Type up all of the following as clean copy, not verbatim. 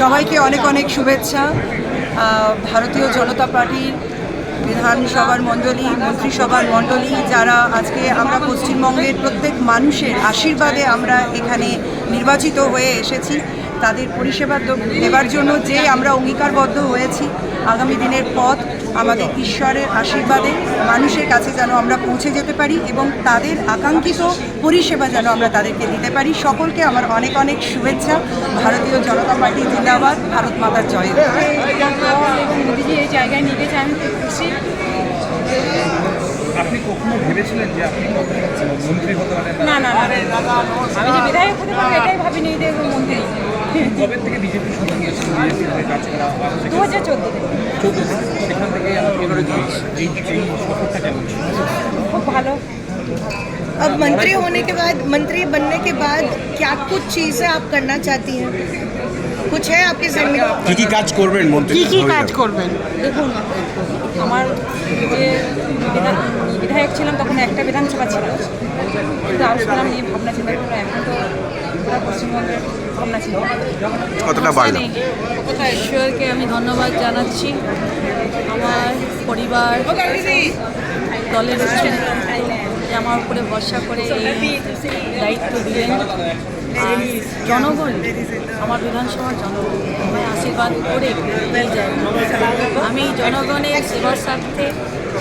সবাইকে অনেক অনেক শুভেচ্ছা। ভারতীয় জনতা পার্টির বিধানসভার মণ্ডলী, মন্ত্রিসভার মণ্ডলী, যারা আজকে আমরা পশ্চিমবঙ্গের প্রত্যেক মানুষের আশীর্বাদে আমরা এখানে নির্বাচিত হয়ে এসেছি, তাদের পরিষেবা দেওয়ার জন্য যে আমরা অঙ্গীকারবদ্ধ হয়েছি, আগামী দিনের পথ আমাদের ঈশ্বরের আশীর্বাদে মানুষের কাছে যেন আমরা পৌঁছে যেতে পারি এবং তাদের আকাঙ্ক্ষিত পরিষেবা যেন আমরা তাদেরকে দিতে পারি। সকলকে আমার অনেক অনেক শুভেচ্ছা। ভারতীয় জনতা পার্টি জিন্দাবাদ, ভারত মাতার জয়। মোদিজি এই জায়গায় নিয়ে গেছে, আমি খুশি। আপনি কখনো ভেবেছিলেন যে আপনি মন্ত্রী হতে পারেন? না না না, আমি যে বিধায়ক হতে পারবো এটাই ভাবিনি যে মন্ত্রী। কবে থেকে বিজেপির সঙ্গে গিয়েছিল, বিজেপির হয়ে কাজ করা? 2014 থেকে সেখান থেকে এই সফরটা কেমন ছিল? খুব ভালো। अब मंत्री होने के बाद, मंत्री बनने के बाद क्या कुछ चीज़ें आप करना चाहती हैं? कुछ है आपके जहन में? কি কাজ করবেন মন্ত্রী? কি কাজ করবেন? দেখুন, আমার যে বিধায়ক ছিলাম তখন একটা বিধানসভা ছিল, কিন্তু আউটকাম নিয়ে ভাবনা চিন্তা করলো। এখন তো পুরো পশ্চিমবঙ্গের ভাবনা ছিল। কতটা বাড়লো? ঈশ্বরকে আমি ধন্যবাদ জানাচ্ছি, আমার পরিবার, দলের যে আমার উপরে ভরসা করে এই দায়িত্ব দিলেন। আর জনগণ, আমার বিধানসভার জনগণ আমায় আশীর্বাদ করে এই জায়গা। আমি জনগণের সেবার স্বার্থে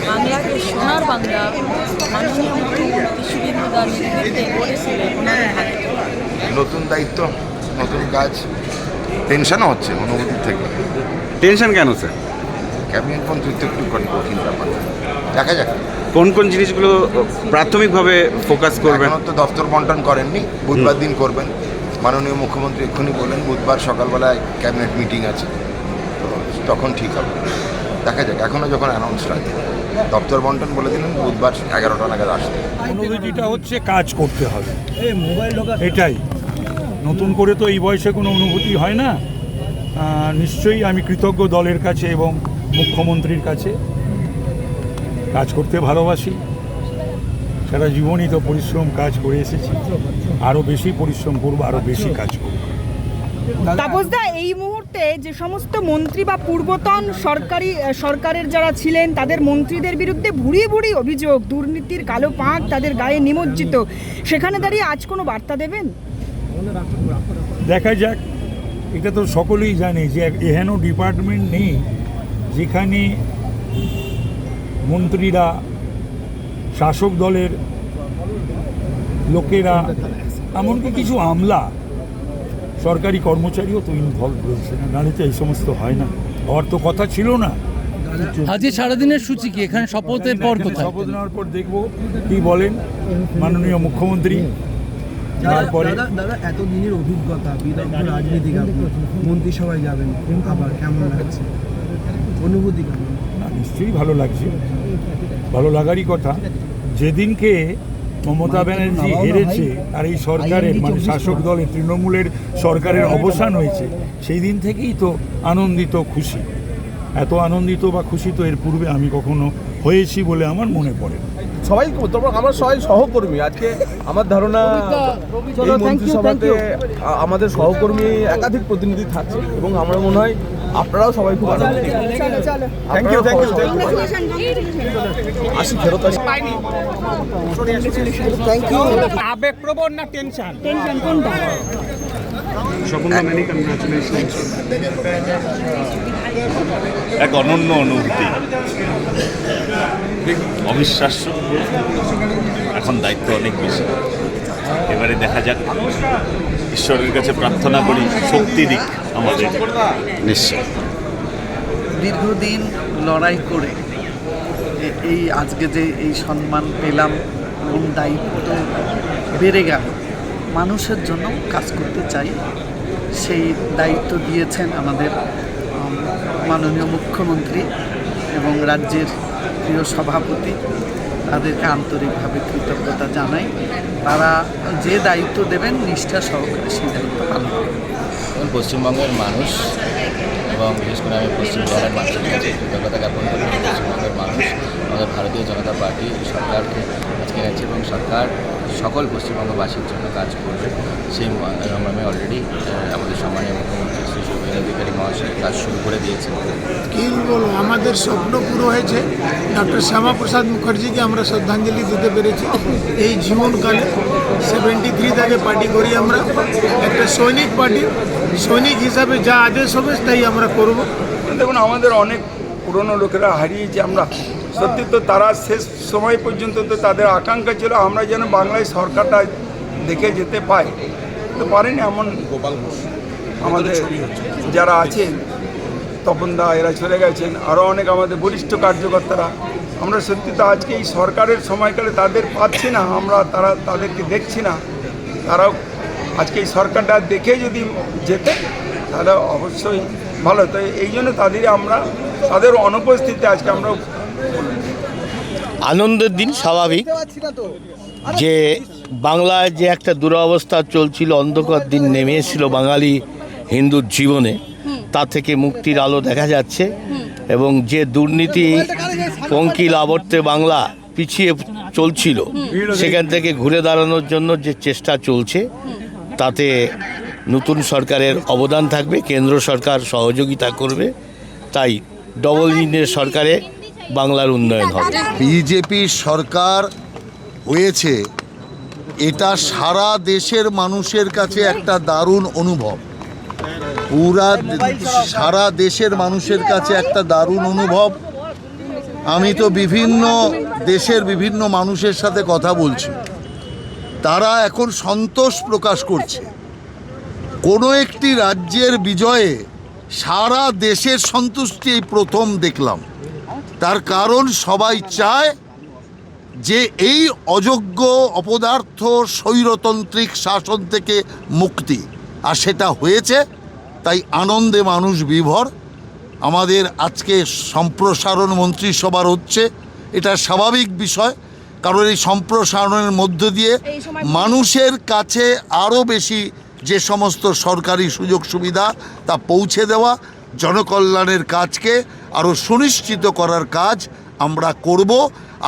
বাংলাকে সোনার বাংলা মাননীয় মুখ্যমন্ত্রী শুভেন্দু দার নেতৃত্বে গড়েছিলেন। নতুন দায়িত্ব, নতুন কাজ, টেনশনও হচ্ছে অনুভূতি থেকে। টেনশন কেন স্যার? ক্যাবিনেট মন্ত্রিত্ব একটু কঠিন ব্যাপার, দেখা যাক। কোন কোন জিনিসগুলো প্রাথমিকভাবে ফোকাস করবেন? এখনো তো দপ্তর বন্টন করেননি, বুধবার দিন করবেন। মাননীয় মুখ্যমন্ত্রী এক্ষুনি বলেন বুধবার সকালবেলায় ক্যাবিনেট মিটিং আছে, তো তখন ঠিক হবে, দেখা যাক। এখনও যখন অ্যানাউন্স হয়, দপ্তর বন্টন বলে দিলেন বুধবার 11টা নাগাদ আসতে। অনুভূতিটা হচ্ছে কাজ করতে হবে, এটাই। নতুন করে তো এই বয়সে কোনো অনুভূতি হয় না। নিশ্চয়ই আমি কৃতজ্ঞ দলের কাছে এবং মুখ্যমন্ত্রীর কাছে। কাজ করতে ভালোবাসি, সারা জীবনই তো পরিশ্রম কাজ করে এসেছি, আরও বেশি পরিশ্রম করবো, আরও বেশি কাজ করবো। তাপসদা, এই মুহূর্তে যে সমস্ত মন্ত্রী বা পূর্বতন সরকারের যারা ছিলেন তাদের মন্ত্রীদের বিরুদ্ধে ভুরি ভুরি অভিযোগ, দুর্নীতির কালো পাঁক তাদের গায়ে নিমজ্জিত, সেখানে দাঁড়িয়ে আজ কোনো বার্তা দেবেন? দেখা যাক। এটা তো সকলেই জানে যে এহেন ডিপার্টমেন্ট নেই যেখানে মন্ত্রীরা, শাসক দলের লোকেরা, এমনকি কিছু আমলা, সরকারি কর্মচারীও তো ইনভলভ রয়েছে। নাহলে তো এই সমস্ত হয় না, হওয়ার তো কথা ছিল না। আজকে সারাদিনের সূচি কি? এখানে শপথের পর কোথায়? শপথ নেওয়ার পর দেখবো কি বলেন মাননীয় মুখ্যমন্ত্রী। তারপরে দাদা, এতদিনের অভিজ্ঞতা, বিদগ্ধ রাজনীতিক, মন্ত্রিসভায় যাবেন, আবার কেমন লাগছে, অনুভূতি কেমন? না, নিশ্চয়ই ভালো লাগছে, ভালো লাগারই কথা। যেদিনকে মমতা ব্যানার্জি হেরেছে আর এই সরকারের, মানে শাসক দলের তৃণমূলের সরকারের অবসান হয়েছে, সেই দিন থেকেই তো আনন্দিত, খুশি। এত আনন্দিত বা খুশি তো এর পূর্বে আমি কখনো হয়েছি বলে আমার মনে পড়ে। সবাই, আমার সবাই সহকর্মী। আজকে আমার ধারণা এই মন্ত্রিসভাতে আমাদের সহকর্মী একাধিক প্রতিনিধি থাকছে এবং আমার মনে হয় আপনারাও সবাই খুব আনন্দিত। Thank you. আসি, ফেরত আসি। আবেগপ্রবণ না টেনশন? কোনটা? এক অনন্য অনুভূতি, অবিশ্বাস্য। এখন দায়িত্ব অনেক বেশি, এবারে দেখা যাক। ঈশ্বরের কাছে প্রার্থনা করি শক্তি দিক আমাদের। নিশ্চয় দীর্ঘদিন লড়াই করে এই আজকে যে এই সম্মান পেলাম এবং দায়িত্ব বেড়ে গেল, মানুষের জন্য কাজ করতে চাই, সেই দায়িত্ব দিয়েছেন আমাদের মাননীয় মুখ্যমন্ত্রী এবং রাজ্যের প্রিয় সভাপতি। তাদেরকে আন্তরিকভাবে কৃতজ্ঞতা জানাই। তারা যে দায়িত্ব দেবেন নিষ্ঠা সহকারে সেই দায়িত্ব পালন করবেন। পশ্চিমবঙ্গের মানুষ এবং বিশেষ করে আমি পশ্চিমবঙ্গের মানুষের কাছে কৃতজ্ঞতা জ্ঞাপন করি। পশ্চিমবঙ্গের মানুষ আমাদের ভারতীয় জনতা পার্টি সরকারকে আজকে গেছে এবং সরকার সকল পশ্চিমবঙ্গবাসীর জন্য কাজ করবে। সেই মর্মে অলরেডি আমাদের সম্মানীয় মুখ্যমন্ত্রী শ্রী কাজ শুরু করে দিয়েছে। কি বলবো, আমাদের স্বপ্ন পুরো হয়েছে। ডক্টর শ্যামাপ্রসাদ মুখার্জিকে আমরা শ্রদ্ধাঞ্জলি দিতে পেরেছি এই জীবনকালে। 73 থেকে পার্টি করি আমরা, একটা সৈনিক পার্টি। সৈনিক হিসাবে যা আদেশ হবে তাই আমরা করব। দেখুন, আমাদের অনেক পুরনো লোকেরা হারিয়েছে আমরা, সত্যি তো তারা শেষ সময় পর্যন্ত তো তাদের আকাঙ্ক্ষা ছিল আমরা যেন বাংলায় সরকারটা দেখে যেতে পাই, তো পারেনি। এমন আমাদের যারা আছেন তপনদা, এরা চলে গেছেন, আরও অনেক আমাদের বরিষ্ঠ কার্যকর্তারা। আমরা সত্যি তো আজকে এই সরকারের সময়কালে তাদের পাচ্ছি না, আমরা তাদেরকে দেখছি না। তারাও আজকে এই সরকারটা দেখে যদি যেতে তাহলে অবশ্যই ভালো। তো এই জন্য তাদের অনুপস্থিতিতে আজকে আমরা আনন্দের দিন, স্বাভাবিক যে বাংলায় যে একটা দুরবস্থা চলছিল, অন্ধকার দিন নেমে এসেছিল বাঙালি হিন্দুর জীবনে, তা থেকে মুক্তির আলো দেখা যাচ্ছে। এবং যে দুর্নীতি পঙ্কিল আবর্তে বাংলা পিছিয়ে চলছিল, সেখান থেকে ঘুরে দাঁড়ানোর জন্য যে চেষ্টা চলছে, তাতে নতুন সরকারের অবদান থাকবে, কেন্দ্র সরকার সহযোগিতা করবে। তাই ডবল ইঞ্জিনের সরকারে বাংলার উন্নয়ন হবে। বিজেপি সরকার হয়েছে, এটা সারা দেশের মানুষের কাছে একটা দারুণ অনুভব। সারা দেশের মানুষের কাছে একটা দারুণ অনুভব। আমি তো বিভিন্ন দেশের বিভিন্ন মানুষের সাথে কথা বলছি, তারা এখন সন্তোষ প্রকাশ করছে। কোনো একটি রাজ্যের বিজয়ে সারা দেশের সন্তুষ্টি এই প্রথম দেখলাম। তার কারণ সবাই চায় যে এই অযোগ্য, অপদার্থ, স্বৈরতান্ত্রিক শাসন থেকে মুক্তি, আর সেটা হয়েছে। তাই আনন্দে মানুষ বিভোর। আমাদের আজকে সম্প্রসারণ মন্ত্রিসভার হচ্ছে, এটা স্বাভাবিক বিষয়, কারণ এই সম্প্রসারণের মধ্য দিয়ে মানুষের কাছে আরও বেশি যে সমস্ত সরকারি সুযোগ সুবিধা তা পৌঁছে দেওয়া, জনকল্যাণের কাজকে আরও সুনিশ্চিত করার কাজ আমরা করব।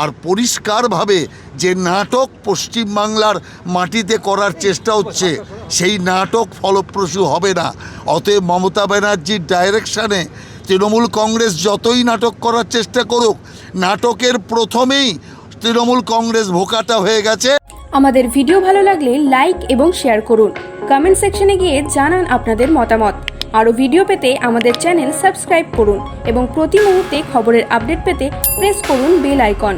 আর পরিষ্কারভাবে যে নাটক পশ্চিমবাংলার মাটিতে করার চেষ্টা হচ্ছে, সেই নাটক ফলপ্রসূ হবে না। অতএব মমতা ব্যানার্জির ডাইরেকশানে তৃণমূল কংগ্রেস যতই নাটক করার চেষ্টা করুক, নাটকের প্রথমেই তৃণমূল কংগ্রেস ভোকাটা হয়ে গেছে। আমাদের ভিডিও ভালো লাগলে লাইক এবং শেয়ার করুন। কমেন্ট সেকশনে গিয়ে জানান আপনাদের মতামত। আরও ভিডিও পেতে আমাদের চ্যানেল সাবস্ক্রাইব করুন এবং প্রতি মুহূর্তে খবরের আপডেট পেতে প্রেস করুন বেল আইকন।